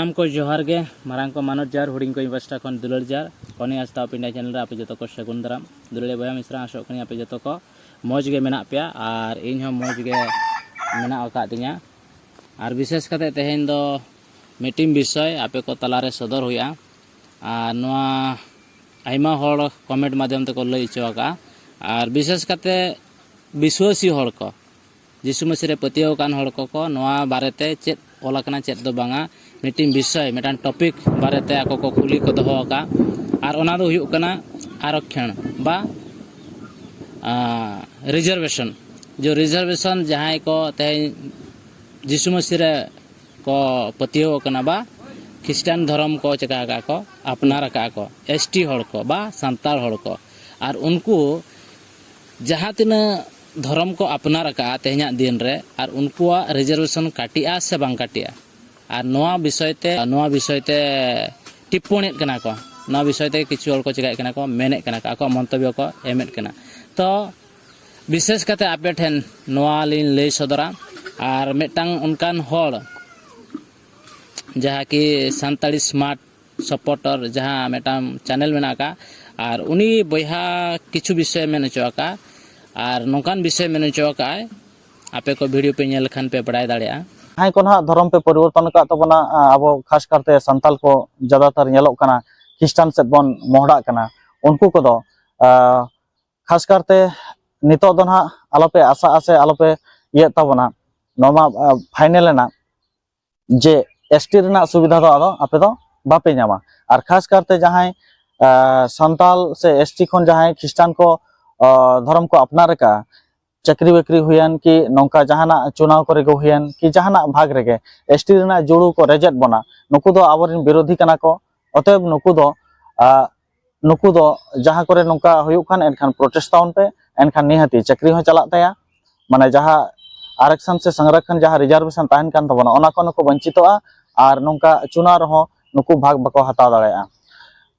नाम को जोहार गे मारांग को मानव जार हुडिंग को इन्वेस्टर खन दुलर जार कोनी आस्ता पिंडा चैनल आप जो को सगुन दाराम दुलरे बया मिश्रा आशोक कनी आप जो को मौज गे मेना पे और इन हो मौज गे मेना अका तिया और विशेष कते तेहेन दो मीटिंग विषय आपे को तलारे सदर हुआ और नोआ आइमा होड़ कमेंट माध्यम ते को लई चोका और विशेष कते विश्वासी होड़ को जिसु मसीह रे पतियो कान होड़ को नोआ बारेते चेत ओलाकना चेत दो बांगा मीटिंग विषय मेटान टॉपिक बारेते आको को कुली को दोहो का और ओना दो हुयुक कना आरक्षण बा रिजर्वेशन जो रिजर्वेशन जहां को ते जिसु मसीह रे को पतियो कना बा ख्रिस्टान धर्म को चका का को अपनार का को एसटी होड़ को बा संताल होड़ को और उनको जहां तिना धर्म को अपनार का तेहना दिन रे और उनको रिजर्वेशन काटिया से बांग काटिया और नोआ विषय ते टिप्पणी कना को नोआ विषय ते किछु होड़ को चिकाय कना को मेने कना को आको मंतव्य को एमेट कना तो विशेष कते आपे ठेन नोआ लिन लई सदरा और मेटांग उनकान होड़ जहाँ की सानताड़ी स्मार्ट सपोर्टर जहाँ मेटांग चैनल मेना का और उनी बयहा किछु विषय मेन चोका और नौकान विषय मेन चोका आपे को वीडियो पे नेल खान पे पढ़ाई दाड़िया हाई को ना धर्म पे परिवर्तन का तबना अब खास करते संताल को ज्यादातर नेलोक कना ख्रिस्टान से बन मोहड़ा कना उनको को दो खास करते नितो दो ना आलोपे आशा आसे आलोपे ये तबना नोमा फाइनल ना जे एसटी रेना सुविधा दो आदो आपे दो बापे नामा और खास करते जहां संताल से एसटी खन जहां ख्रिस्टान को धर्म को अपना रखा चक्री बकरी हुयन कि नौका जहाना चुनाव करे गो हुयन कि जहाना भाग रेगे एसटी रेना जुड़ू को रेजेट बना नुकु दो आबरिन विरोधी कना को अतएव नुकु दो जहां करे नौका हुयुक खान एनखान प्रोटेस्ट ताउन पे एनखान निहती चक्री हो चला तया माने जहां आरक्षण से संरक्षण जहां रिजर्वेशन ताहन कान तबना ओना को नुकु वंचितोआ और नौका चुनाव रहो नुकु भाग बको हताव दाड़ेया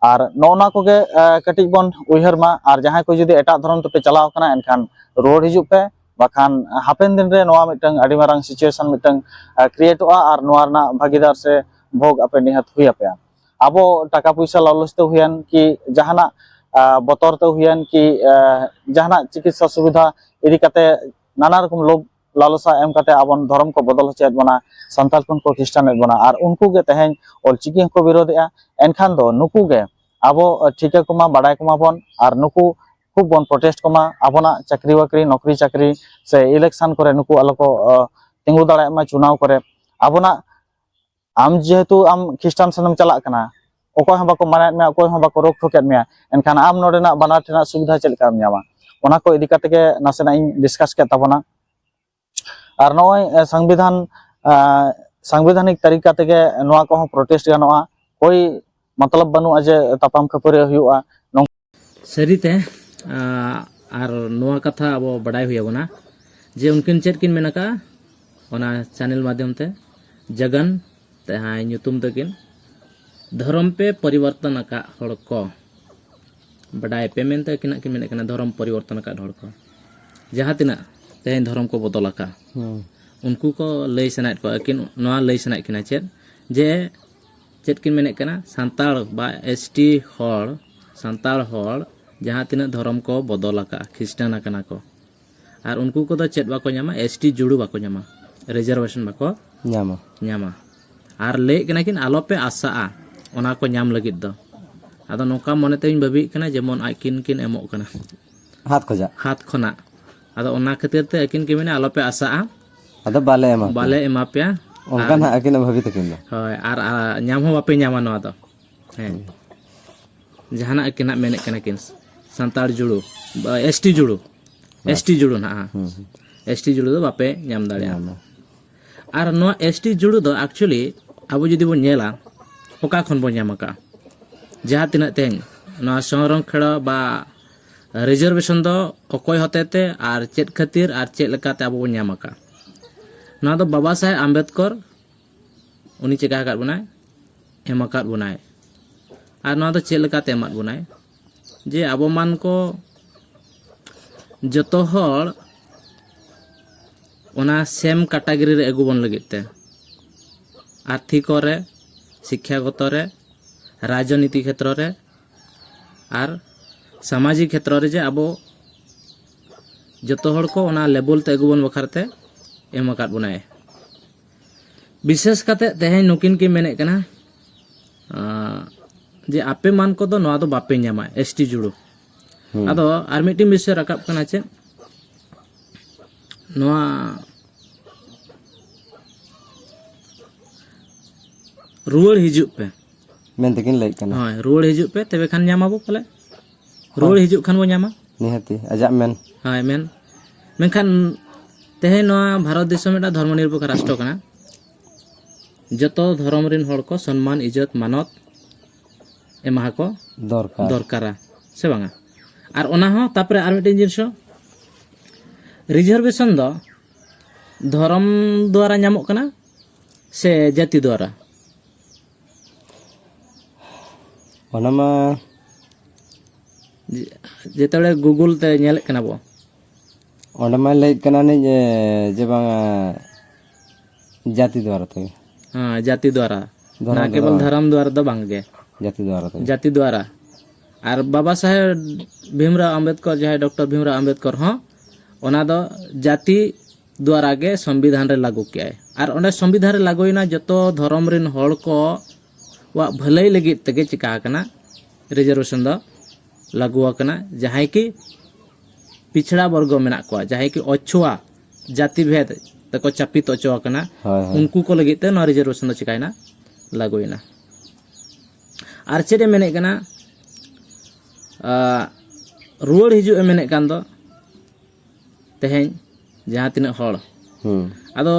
और नौना को गे कटिक बन उहर मा और जहां को जुदी एटा धर्म पे चलाव कना एनखान रोड हिजुक पे बाखान हापेन दिन रे नोआ मिटंग अडी मारंग सिचुएशन मिटंग क्रिएटोआ और नोआ ना भागीदार से भोग आपे निहत हुई आपे आबो टाका पैसा लालचते हुयन कि जहाना बतर ते हुयन कि जहाना चिकित्सा सुविधा इदी कते नाना रकम लोग लालसा एम कते आबन धर्म को बदल होचेत बना संताल को ख्रिस्टान बना और उनको गे तेहें ऑलचिकी को विरोधया एनखान दो नुकु गे आबो ठीका कोमा बाडाय कोमा बन और नुकु खूब बन प्रोटेस्ट कोमा आबोना चाकरी बाकरी नौकरी चाकरी से इलेक्शन करे नुकु आलो को तिंगु दाड़ाय मा चुनाव करे आबोना आम जेहेतु आम ख्रिस्टान सनम चला कना ओको हम बाको माने मे ओको हम बाको रोक ठोकेत मे एनखान आम नोडेना बानार ठेना सुविधा चलका न्यामा ओना को इदी कते के नासेना इन डिस्कस के ताबोना और नय संवैधानिक तरीका तेगे नोआ को प्रोटेस्ट गानोआ कोई मतलब बनुआ जे तापाम खपरे हुआ सरीते और नोआ कथा अब बड़ाई हुई बना जे उनकिन चेत किन मेनका ओना चैनल माध्यम ते जगन तहां ᱧᱩᱛᱩᱢ तकिन धर्म पे परिवर्तन का हड़ को बड़ाई पे मेनते किना किन मेने कना धर्म परिवर्तन का हड़ को जहां तिना तेहें धर्म को बदल का उनको को लई सनाइत को किन नोआ लई सनाइत किना चेत जे चेत किन मेने कना संताल बा एसटी होड़ संताल होड़ जहां तिना धर्म को बदल का ख्रिस्टान कना को और उनको को दो चेत बाको न्यामा एसटी जुड़ू बाको न्यामा रिजर्वेशन बाको न्यामा और ले कना किन आलो पे आशा ओना को न्याम लगित दो आदो नोका मने तेइन भाबी कना जेमन आकिन किन एमो कना हाथ खोना आदो ओना खातिर ते आकिन के मेने आलो पे आशा आदो बाले एमा पे ओनका ना आकिन भाबी तकिन दो होय और न्याम हो बापे न्यामा नो आदो हैं जहाना आकिन मेने कना किन संताल जुड़ू एसटी जुड़ू ना एसटी जुड़ू दो बापे न्याम दाड़िया और नो एसटी जुड़ू दो एक्चुअली अब जुदी बो नेला ओका खन बो न्यामका जहां तिना तें नो संरक्षण बा रिजर्वेशन दो अकोय होतेते और चेत खातिर और चेत लेकाते अब बो न्यामका ना दो बाबा साहेब आम्बेडकर उनी चिका काट बनाय एमाकात बनाय और ना दो चेत लेकाते एमात बनाय जे अब मान को जतो हर ओना सेम कैटेगरी रे अगु बन लगित ते आर्थिक रे शिक्षागत रे राजनीति क्षेत्र रे और सामाजिक क्षेत्र रे जे आबो जतो हड़ को ओना लेवल ते अगुबन बखरते एम आकाद बनाए विशेष काते तेहे नुकिन की मेने कना जे आपे मान को दो नवा दो बापे न्यामा एसटी जुड़ो आदो आर मिटिंग विषय रकाब कना चे नवा रुआड़ हिजुप पे मेन तकिन लई कना हां रुआड़ हिजुप पे तबे खान न्यामा बो पले रुआड़ हिजुप खान बो न्यामा निहती आजा मेन हां मेन मेनखान तेहे नवा भारत देश में धर्मनिरपेक्ष राष्ट्र कना जतो धर्म रिन हड़ को सम्मान इज्जत मानत एमा को दरकार दरकारा से बांगा और ओना हो तापरे आर मिटिन जिनिस रिजर्वेशन दो धर्म द्वारा नामक कना से जाति द्वारा ओनामा जेतले गूगल ते नेल कना बो ओनामा लई कना ने जे बांगा जाति द्वारा थे हां जाति द्वारा ना केवल धर्म द्वारा दो बांगे जाति द्वारा थे जाति द्वारा और बाबा साहेब भीमराव अंबेडकर जहाँ डॉक्टर भीमराव अंबेडकर हाँ ओना दो जाति द्वारा के संविधान रे लागू किया और ओने संविधान रे लागूना जतो धर्म रिन हड़ को वा भलाई लगित तगे चिका कना रिजर्वेशन दो लागू कना जहाँ की पिछड़ा वर्ग मेना को जहाँ की अछुआ जाति भेद तको चापित अचो कना उनको को लगित ते न रिजर्वेशन दो चिकायना लागूना और चेरे मेने कना रुआड़ हिजु मेने कान दो तेहें जहाँ तीन हड़ आदो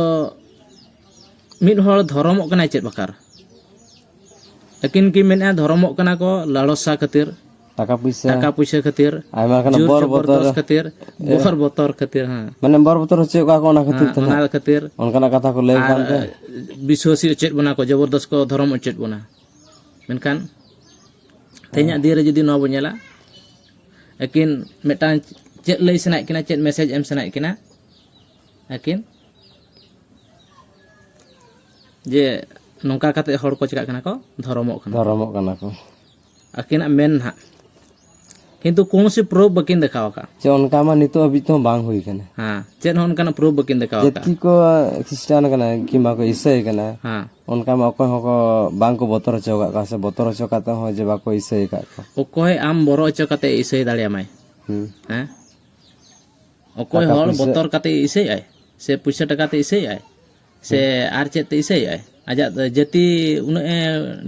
मिड हड़ धर्मों कना चेत बकार अकिन की मेने धर्मों कना को लालसा खातिर टाका पैसा खातिर आयमा कना बर बोतर खातिर बर बोतर खातिर हां माने बर बोतर होचे का कोना खातिर तना ओना खातिर ओनकाना कथा को लई कान ते विश्वासी चेत बना को जबरदस्त को धर्म चेत बना मेनखान ते냐 दिरे जदि न बनेला अकिन मेटान चेत लई सनाय किना चेत मैसेज एम सनाय किना अकिन जे नोंका काते हड़ को चिका कना को धर्मों कना को अकिन मेन हा किंतु कौन से प्रूफ बकिन दिखावा का जे उनका मा नितो अभी तो बांग हुई कने हां चेन होन कना प्रूफ बकिन दिखावा का जति को क्रिश्चियन कना किमा को ईसाई कना हां उनका मा को हको बांग को बोतर चौका का से बोतर चौका तो हो जे बा को ईसाई का को ओकोय आम बरो चकाते ईसाई दाड़िया माय हैं ओकोय हड़ बोतर काते ईसाई आय से पैसा टका ते ईसाई आय से आर चेत ते ईसाई आय आजा जति उन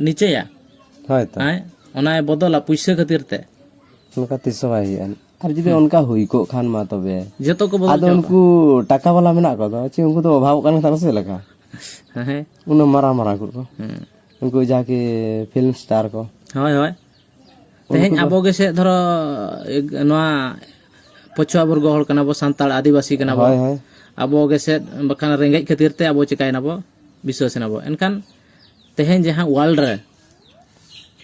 नीचेया होय तो हां ओनाय बदला पैसा खातिर ते उनका तिसो भाई और जदि उनका हुई को खान मा तबे जतो को बदल आदो उनको टाका वाला मेना को तो चे उनको तो अभाव कान था से लगा हैं उन मरा को उनको जाके फिल्म स्टार को होय होय तेहें आबो गे से धरो नवा पछुआ वर्ग हड़ कना बो सांताल आदिवासी कना बो आबो गे से बखान रेंगेज खातिर ते आबो चिकायना बो विश्वास ना बो एनखान तेहें जहां वर्ल्ड रे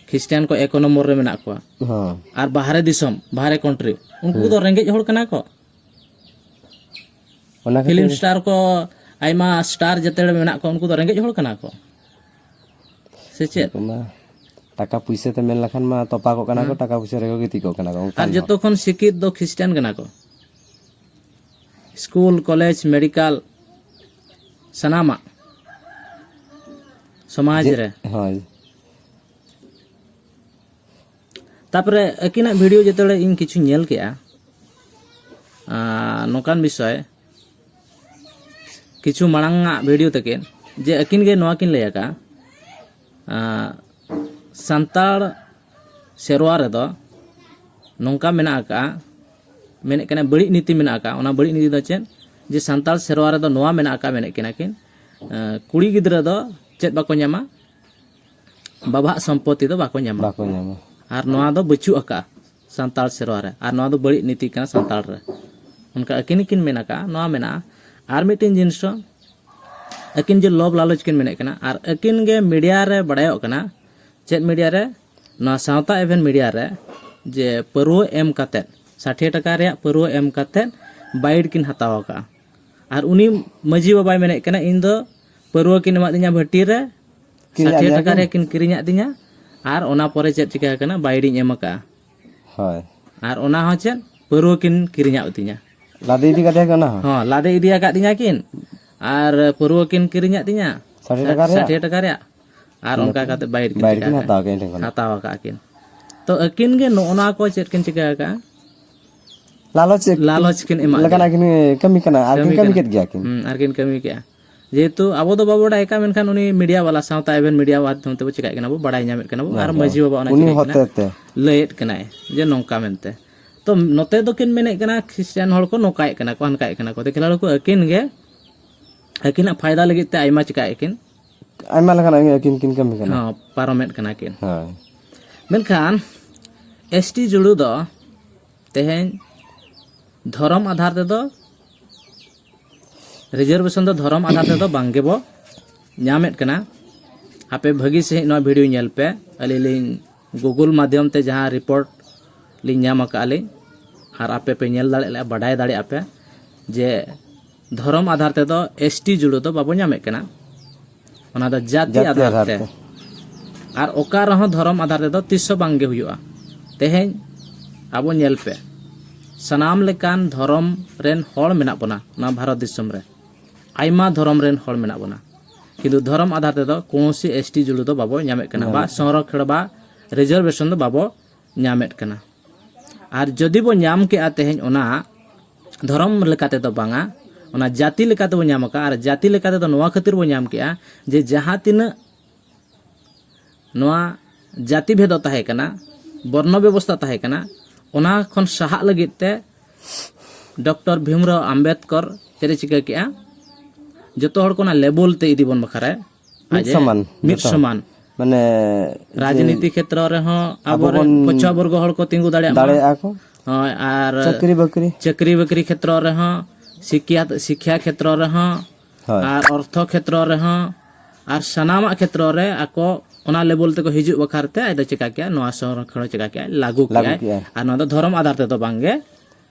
क्रिश्चियन को 1 नंबर रे मेना को हां और बाहरे दिसम बाहरे कंट्री उनको तो रेंगेज हड़ कना को ओना फिल्म स्टार को आइमा स्टार जतेड़ मेना को उनको तो रेंगेज हड़ कना को से चेत टाका पैसा ते मेन लखन मा तोपा को कना को टाका पैसा रे को गति को कना को और जतो खन शिक्षित दो क्रिश्चियन कना को स्कूल कॉलेज मेडिकल सनामा समाज रे हां तापरे अकिना वीडियो जतेड़े इन किछु नेल केआ नोकान विषय किछु मांगा वीडियो तके जे अकिन गे नोआ किन लैका संताड़ सेरवा रे दो नोंका मेना का मेने कने बड़ी नीति मेना का ओना बड़ी नीति दो चेन जे संताड़ सेरवा रे दो नोआ मेना का मेने किना किन कुड़ी गिद्रा दो चेत बाको न्यामा बाबा संपत्ति दो बाको न्यामा और नोआ दो बचु अका संताल सेरवा रे और नोआ दो बड़ी नीति का संताल रे उनका अकिन किन मेना का नोआ मेना और मिटिन जिनिस अकिन जे लोभ लालच किन मेने कना और अकिन गे मीडिया रे बड़ायो कना चेत मीडिया रे नोआ सावता एवेन मीडिया रे जे परुव एम काते 60 टका रे परुव एम काते बाइड किन हतावा का और उनी मजी बाबाई मेने कना इन दो परुव किन एमा दिया भट्टी रे 60 টাকা রে কিন কিরিᱧ আদিᱧᱟ আর ওনা পরে চেত চিকা কানা বাইডিᱧ এম ᱟᱠᱟᱜᱼᱟ হয় আর ওনা ᱦᱚᱸ ᱪᱮᱫ ᱯᱟᱹᱨᱣᱟᱹ ᱠᱤᱱ ᱠᱤᱨᱤᱧ ᱟᱫᱤᱧᱟ লাদে ইদি কাটে কেন ᱦᱚᱸ ᱞᱟᱫᱮ ᱤᱫᱤ ᱟᱠᱟᱫᱤᱧᱟ ᱠᱤᱱ ᱟᱨ ᱯᱟᱹᱨᱣᱟᱹ ᱠᱤᱱ ᱠᱤᱨᱤᱧ ᱟᱫᱤᱧᱟ 60 টাকা রে 60 টাকা ᱨᱮᱭᱟᱜ ᱟᱨ ᱚᱱᱠᱟ ᱠᱟᱛᱮ ᱵᱟᱭᱤᱴ ᱠᱤᱱ বাইরে চিকা কিনা ᱟᱠᱟᱜᱼᱟ হাতাও কেন কেন ᱦᱟᱛᱟᱣ ᱟᱠᱟᱜᱼᱟ ᱠᱤᱱ ᱛᱚ ᱟᱹᱠᱤᱱ ᱜᱮ ᱱᱚᱜᱼᱱᱟ ᱠᱚ ᱪᱮᱫ ᱠᱤᱱ ᱪᱤᱠᱟ ᱟᱠᱟᱜᱼᱟ লালচ লালচ কিন ᱮᱢᱟ লেকানা কিন কামি কানা আর কিন কামি কেট গিয়া কিন আর কিন ᱠᱟᱹᱢᱤ ᱠᱮᱜᱼᱟ যেহেতু ᱟᱵᱚ ᱫᱚ ᱵᱟᱵᱚ ᱵᱟᱰᱟᱭ ᱠᱟᱜᱼᱟ ᱢᱮᱱᱠᱷᱟᱱ ᱩᱱᱤ ᱢᱤᱰᱤᱭᱟ ᱵᱟᱞᱟ ᱥᱟᱶᱛᱮ ᱟᱵᱮᱱ ᱢᱤᱰᱤᱭᱟ ᱢᱟᱫᱽᱫᱷᱚᱢ ᱛᱮᱵᱚ ᱪᱤᱠᱟᱹᱭᱮᱫ ᱠᱟᱱᱟ ᱵᱚ ᱵᱟᱰᱟᱭ ᱧᱟᱢᱮᱫ ᱠᱟᱱᱟ ᱵᱚ ᱟᱨ ᱢᱟᱹᱡᱷᱤ ᱵᱟᱵᱟ ᱚᱱᱟ উনি ᱪᱤᱠᱟᱹᱭᱮᱫ ᱠᱟᱱᱟ হতে ᱞᱟᱹᱭᱮᱫ ᱠᱟᱱᱟᱭ ᱡᱮ ᱱᱚᱝᱠᱟ ᱢᱮᱱᱛᱮ ᱛᱚ ᱱᱚᱛᱮ ᱫᱚᱠᱤᱱ ᱢᱮᱱᱮᱫ ᱠᱟᱱᱟ ᱠᱷᱨᱤᱥᱴᱤᱭᱟᱱ ᱦᱚᱲ ᱠᱚ ᱱᱚᱝᱠᱟᱭᱮᱫ ᱠᱟᱱᱟ ᱠᱚ ᱦᱟᱱᱠᱟᱭᱮᱫ ᱠᱟᱱᱟ ᱠᱚ ᱫᱮᱠᱷᱞᱟ ᱠᱚ ᱟᱹᱠᱤᱱ ᱜᱮ ᱟᱹᱠᱤᱱᱟᱜ ᱯᱷᱟᱭᱫᱟ ᱞᱟᱹᱜᱤᱫ ᱛᱮ ᱟᱭᱢᱟ ᱪᱤᱠᱟᱹᱭᱮᱫ ᱠᱤᱱ আইমা লেকানা কিন কিন কামি কানা ᱦᱚᱸ ᱯᱟᱨᱚᱢᱮᱫ ᱠᱟᱱᱟ ᱠᱤᱱ হয় ᱢᱮᱱᱠᱷᱟᱱ ᱮᱥᱴᱤ ᱡᱩᱲᱩ ᱫᱚ ᱛᱮᱦᱮᱧ ᱫᱷᱚᱨᱚᱢ ᱟᱫᱷᱟᱨ ᱛᱮᱫᱚ রিজার্ভেশন ᱫᱚ ᱫᱷᱚᱨᱚᱢ ᱟᱫᱷᱟᱨ ᱛᱮᱫᱚ ᱵᱟᱝ ᱜᱮᱵᱚ ᱧᱟᱢᱮᱫ ᱠᱟᱱᱟ ᱟᱯᱮ ᱵᱷᱟᱹᱜᱤ ᱥᱟᱺᱦᱤᱡ ᱱᱚᱣᱟ ᱵᱷᱤᱰᱤᱭᱳ ᱧᱮᱞ ᱯᱮ ᱟᱹᱞᱤᱧ ᱞᱤᱧ ᱜᱩᱜᱩᱞ ᱢᱟᱫᱽᱫᱷᱚᱢ ᱛᱮ ᱡᱟᱦᱟᱸ ᱨᱤᱯᱳর্ট ᱞᱤᱧ ᱧᱟᱢ ᱟᱠᱟᱜᱼᱟ ᱞᱤᱧ ᱟᱨ ᱟᱯᱮ ᱯᱮ ᱧᱮᱞ ᱫᱟᱲᱮᱭᱟᱜᱼᱟ ᱵᱟᱰᱟᱭ ᱫᱟᱲᱮᱭᱟᱜᱼᱟ ᱯᱮ ᱡᱮ ᱫᱷᱚᱨᱚᱢ ᱟᱫᱷᱟᱨ ᱛᱮᱫᱚ ᱮᱥᱴᱤ ᱡᱩᱲᱩ ᱫᱚ ᱵᱟᱵᱚ ᱧᱟᱢᱮᱫ ᱠᱟᱱᱟ ᱚᱱᱟ ᱫᱚ ᱡᱟᱹᱛᱤ ᱟᱫᱷᱟᱨ ᱛᱮ ᱟᱨ ᱚᱠᱟ ᱨᱮᱦᱚᱸ ᱫᱷᱚᱨᱚᱢ ᱟᱫᱷᱟᱨ ᱛᱮᱫᱚ ᱛᱤᱥ ᱦᱚᱸ ᱵᱟᱝ ᱜᱮ ᱦᱩᱭᱩᱜᱼᱟ ᱛᱮᱦᱮᱧ ᱟᱵᱚ ᱧᱮᱞ ᱯᱮ ᱥᱟᱱᱟᱢ ᱞᱮᱠᱟᱱ ᱫᱷᱚᱨᱚᱢ ᱨᱮᱱ ᱦᱚᱲ ᱢᱮᱱᱟᱜ ᱵᱚᱱᱟ ᱱᱚᱣᱟ ᱵᱷᱟᱨᱚᱛ ᱫᱤᱥᱚᱢ ᱨᱮ ᱟᱭᱢᱟ ᱫᱷᱚᱨᱚᱢ ᱨᱮᱱ ᱦᱚᱲ ᱢᱮᱱᱟᱜ ᱵᱚᱱᱟ কিন্তু ধর্ম আধার তেদো কোনসি এসটি জুড়ু দো বাবো ᱧᱟᱢᱮᱫ ᱠᱟᱱᱟ বা সংরক্ষণ বা রিজার্ভেশন দো বাবো ᱧᱟᱢᱮᱫ ᱠᱟᱱᱟ আর যদি বো ᱧᱟᱢ কেয়া তেহেñ ওনা ধর্ম লেকাতে দো বাঙা ওনা জাতি লেকাতে বো ᱧᱟᱢ কা আর জাতি লেকাতে দো নোয়া খাতির বো ᱧᱟᱢ কেয়া যে যাহা তিনা নোয়া জাতি ভেদ তাহে কানা বর্ণ ব্যবস্থা তাহে কানা ওনা খন সাহা লাগিত তে ডক্টর ভীমরাও আম্বেদকর চেরে চিকা কেয়া যত হড় কোনা লেবল তে ইদি বন বখারে মিট সমান মানে রাজনীতি ক্ষেত্র রে হ আবর পছুয়া বর্গ হড় কো তিঙ্গু দাঁড়িয়ে আকো হয় আর চাকরি বাকরি ক্ষেত্র রে হ শিক্ষা ক্ষেত্র রে হ আর অর্থ ক্ষেত্র রে হ আর সানামা ক্ষেত্র রে আকো ওনা লেবল তে কো হিজু বখারতে আইদা চিকা কে নোয়া সংরক্ষণ চিকা কে লাগু কে আর নোয়া দো ধর্ম আধার তে তো বাঙ্গে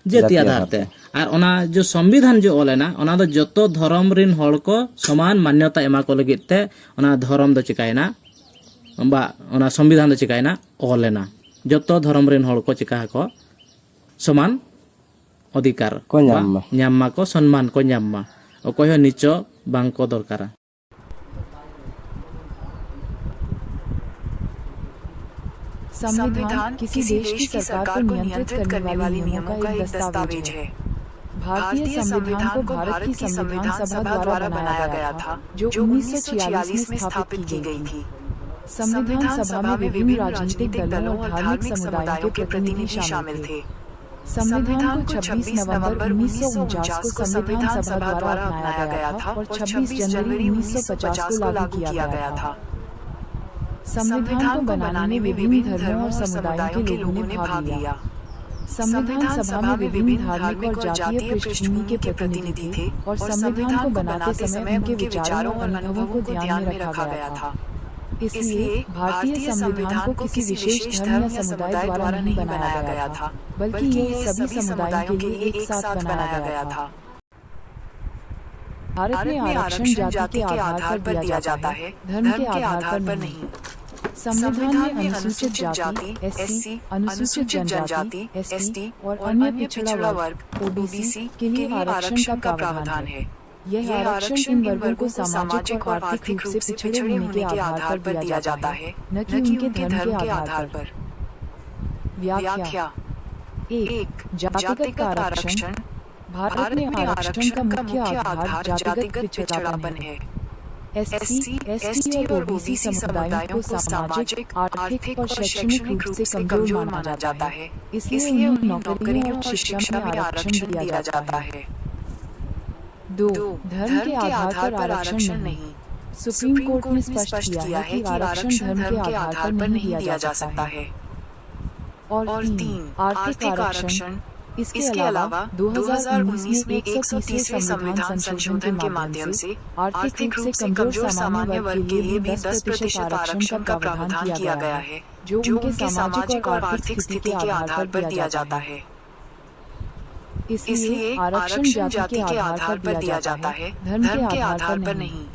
জাতি আধার তে আর ওনা যে সংবিধান যে ওলেনা ওনা দো যত ধর্ম রিন হড় কো সমান মান্যতা এমা কো লাগিত তে ওনা ধর্ম দো চিকায়না বা ওনা সংবিধান দো চিকায়না ওলেনা যত ধর্ম রিন হড় কো চিকা কো সমান অধিকার কো ñamma ko সম্মান কো ñamma অকয় হ নিচ বাং কো দরকারা संविधान किसी देश की सरकार को नियंत्रित करने वाली नियमों का एक दस्तावेज है। भारतीय संविधान को भारत की संविधान सभा द्वारा बनाया गया था, जो 1946 में स्थापित की गई थी। संविधान सभा में विभिन्न राजनीतिक दलों और धार्मिक समुदायों के प्रतिनिधि शामिल थे। संविधान को 26 नवंबर 1949 को संविधान सभा द्वारा अपनाया गया था और 26 जनवरी 1950 को लागू किया गया था। संविधान को बनाने में विभिन्न धर्मों और समुदायों के लोगों ने भाग लिया। संविधान सभा में विभिन्न धार्मिक और जातीय पृष्ठभूमि के प्रतिनिधि थे और संविधान को बनाते समय उनके विचारों और अनुभवों को ध्यान में रखा गया था। इसलिए भारतीय संविधान को किसी विशेष धर्म या समुदाय द्वारा नहीं बनाया गया था, बल्कि ये सभी समुदायों के लिए एक साथ बनाया गया था। भारत में आरक्षण जाति के आधार पर दिया जाता है, धर्म के आधार पर नहीं। संविधान में अनुसूचित जाति एससी, अनुसूचित जनजाति एसटी और अन्य पिछड़ा वर्ग ओबीसी के लिए आरक्षण का प्रावधान है। यह आरक्षण इन वर्गों को सामाजिक और आर्थिक रूप से पिछड़े होने के आधार पर दिया जाता है, न कि उनके धर्म के आधार पर। व्याख्या 1. जातिगत आरक्षण। भारत में आरक्षण का मुख्य आधार जातिगत पिछड़ापन है। एससी, एसटी और ओबीसी समुदायों को सामाजिक, आर्थिक और शैक्षणिक रूप से कमजोर माना जाता है, इसलिए उन्हें नौकरियों और शिक्षा में आरक्षण दिया जाता है। 2. धर्म के आधार पर आरक्षण नहीं। सुप्रीम कोर्ट ने स्पष्ट किया है कि आरक्षण धर्म के आधार पर नहीं दिया जा सकता है। और 3. आर्थिक आरक्षण। इसके अलावा 2019 में 130वें संविधान संशोधन के माध्यम से आर्थिक रूप से कमजोर सामान्य वर्ग के लिए भी 10% आरक्षण का प्रावधान किया गया है, जो उनके सामाजिक और आर्थिक स्थिति के आधार पर दिया जाता है। इसलिए आरक्षण जाति के आधार पर दिया जाता है, धर्म के आधार पर नहीं।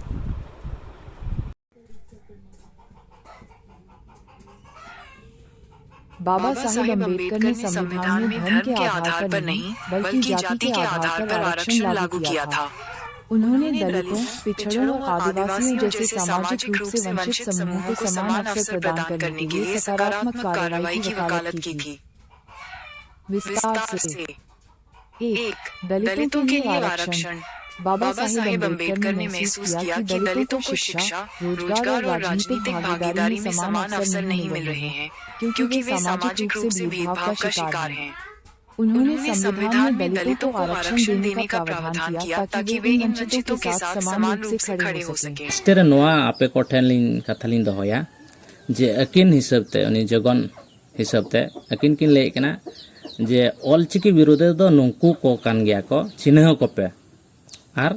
बाबा साहेब अम्बेडकर ने संविधान में धर्म के आधार पर नहीं बल्कि जाति के आधार पर आरक्षण लागू किया था। उन्होंने दलितों, पिछड़ों और आदिवासियों जैसे सामाजिक रूप से वंचित समूहों को समान अवसर प्रदान करने के लिए सकारात्मक कार्रवाई की वकालत की थी। विस्तार से 1. दलितों के लिए आरक्षण। बाबा साहेब अम्बेडकर ने महसूस किया कि दलितों को शिक्षा, रोजगार और राजनीतिक भागीदारी में समान अवसर नहीं मिल रहे हैं, क्योंकि वे सामाजिक रूप से भेदभाव का शिकार हैं। उन्होंने संविधान में दलितों को आरक्षण देने का प्रावधान किया ताकि वे इन वंचितों के साथ समान रूप से खड़े हो सकें। स्टेर नोआ आपे कोठेन लिंग कथा लिंग दोहोया जे अकिन हिसाबते उनी जगन हिसाबते अकिन किन ले कना जे ऑलचिकी विरोधे दो नंकु को कान गया को चिन्ह को पे आर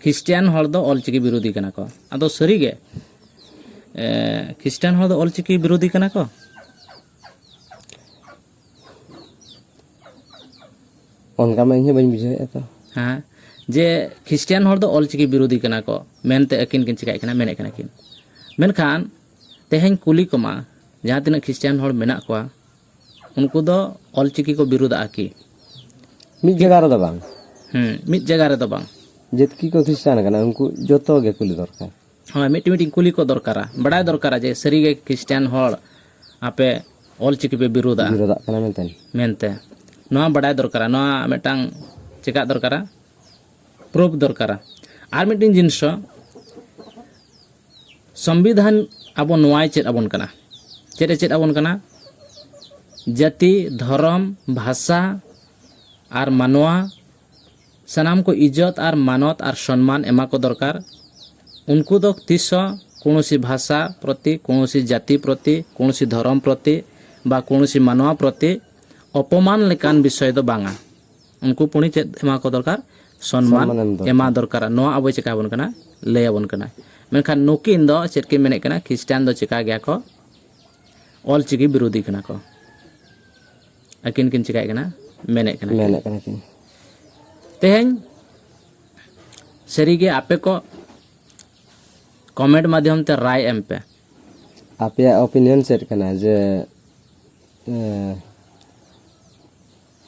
ख्रिस्टियान हर दो ऑलचिकी विरोधी कना को आदो सरी गे ख्रिस्टियान हर दो ऑलचिकी विरोधी कना को उनका मैं इन्हें बन बुझे तो हाँ जे ख्रिस्टियान हर दो ऑलचिकी विरोधी कना को मेनते अकिन किन चिकाय कना मेने कना किन मेनखान तेहें कुली कोमा जहाँ तिना ख्रिस्टियान हर मेना को उनको दो ऑलचिकी को विरोधा की मिड जगह रे दबांग मिड जगह रे दबांग जितकी को ख्रिस्टान कना उनको जोतो गे कुली दरकार हाँ मिट्टी कुली को दरकारा बड़ा दरकारा जे सरी गे ख्रिस्टियान हर आपे ऑलचिकी पे विरोधा कना मेनते नोआ बड़ा दरकारा नोआ मेटांग चिका दरकारा प्रूफ दरकारा आर मिट्टी जिनिस संविधान अब नोआय चेद आबोन कना चेद आबोन कना जाति धर्म भाषा और मानवा सनाम को इज्जत और मानत और सम्मान एमा को दरकार उनको दो तीस कौनसी भाषा प्रति कौनसी जाति प्रति कौनसी धर्म प्रति बा कौनसी मानवा प्रति अपमान लेकान विषय दो बांगा उनको पुणी चेद एमा को दरकार सम्मान एमा दरकार नोआ अब चिका बन कना ले बन कना मेनखान नुकिन दो चेद के मेने कना ख्रिस्टान दो चिका गया को ऑलचिकी विरोधी कना को अकिन किन चिकाय कना मेने कना किन तेहें सरी गे आपे को कमेंट माध्यम ते राय एम पे आपे ओपिनियन सेट कना जे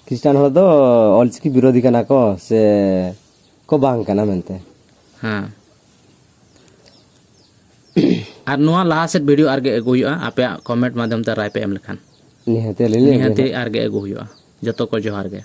ख्रिस्टान हो दो ऑलचिकी विरोधी कना को से को बांग कना मेनते हाँ आर नोआ लाहा सेट वीडियो आरगे एगो हुआ आपे कमेंट माध्यम ते राय पे एम लेखान निहते आरगे एगो हुआ जतो को जोहार गे।